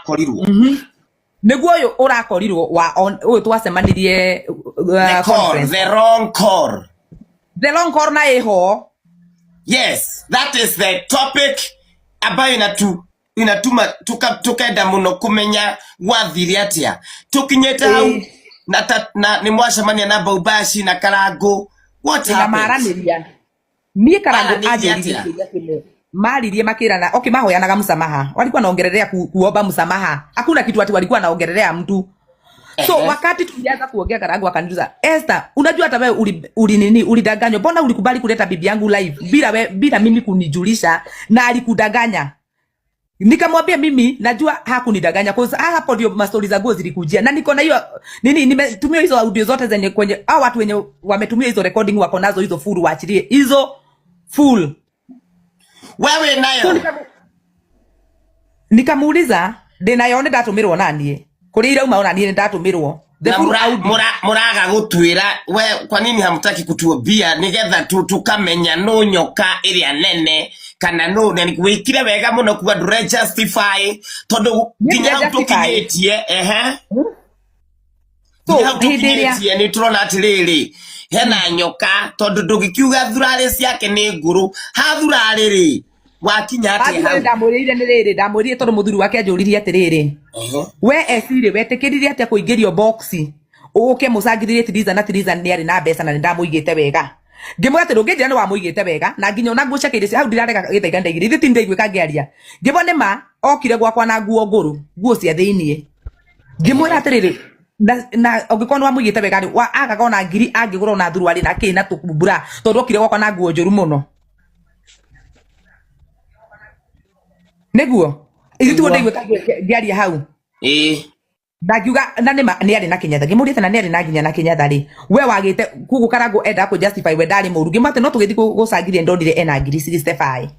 wakorirwo niguo uyu urakorirwo wa uyu twacemanirie the wrong call na eho. Yes, that is the topic ambayo inatuma tukenda muno kumenya wathire atia tukinyete hau na ni mwacemania na Baubashi na Karangu. What happened? Nie Karangu aje maririe makirana okay, mahoyanaga msamaha, walikuwa naongelelea kuomba msamaha, hakuna kitu ati walikuwa naongelelea mtu. So wakati tulianza kuongea Karangu akaniuliza, Esther, unajua hata wewe ulidanganywa, mbona ulikubali kuleta bibi yangu live bila mimi kunijulisha, na alikudanganya? Nikamwambia mimi najua hakunidanganya, kwa sababu hapo ndio mastori zangu zilikujia, na niko na hiyo nimetumia hizo audio zote zenye kwenye hao watu wenye wametumia hizo recording wako nazo hizo full, waachilie hizo full. Wewe nayo nikamuuliza ndinayone ndatumirwo nanie kuri ira uma onanie ndatumirwo muraga gutwira we kwa nini hamtaki kutuobia nigetha tukamenya no nyoka iria nene kana no nani wikire wega muno kuwa ndure justify tondu nginya tukinyetie so hidiria ni turona atiriri hena nyoka tondu ndugikiuga thurare ciake ni nguru ha thurare ri wakinya ati ha ndamurire ni riri ndamurire tondu muthuri wake anjuririe atiriri we esire wetikiririe ati kuingirio boxi uke musangiririe tiriza ni ari na mbeca na ndamuigite wega ngimwate ndungijira ni wa muigite wega na nginya ona ngucekeire hau ndirarega gitaiga ndaigire thithi ndaigwika ngiaria ngibone ma okire gwakwa na nguo cia thiini ngimwira atiriri na ogikona wa muigite wega ni wa agakona ngiri angigura na thuru ari na kina tukumbura tondu okire gwakwa na nguo njuru muno neguo ithuo ndaigwika ngiaria hau ndagiuga na ni ari na kinyatha ngimurite na ni ari na nginya na kinyatha ri we wagite kugu Karangu enda ku justify we ndari muru ngimate no tugithi gucangirie ndondire ena ngiri 65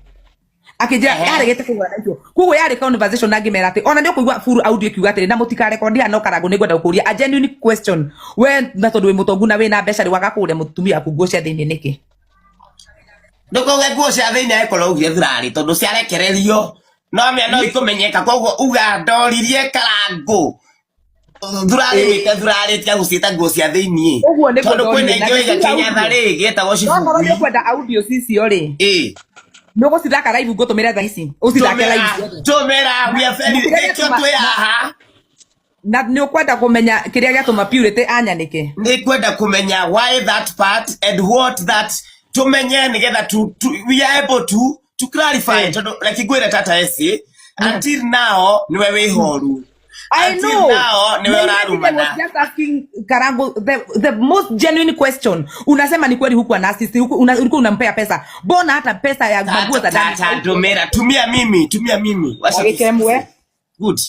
akijira yari gete kugura nacio kugu yari conversation na ngimera ati ona ni kuigwa furu audio kiuga ati na mutika record ya no Karangu ni gwenda gukuria a genuine question we na tondu we mutongu na we na mbeca ri wagakure mutumia ku gucia thini niki ndoko ge gucia thini ekoro ugie thurari tondu ciarekererio no me no ikumenyeka koguo uga ndoririe Karangu thurari wite thurari tia gucita nguo cia thiini tondu kwina ingio iga kinyatha ri gietagwo cifu no no kwenda audio cicio ri nugo cithaka live ngutumira tha ici ucithake live tumira we very ekyo twi haha na ni ukwenda kumenya kiria giatuma purity anyanike ni kwenda kumenya why that part and what that tumenye nigetha we are able to clarify like igwire tata esi until now niwe wihoru. I know. Now, just asking Karangu the most genuine question. Unasema ni kweli huku na assist ulikuwa unampea pesa. Bona hata pesa ya maguo za ndani. Tumia mimi. Wacha. Good.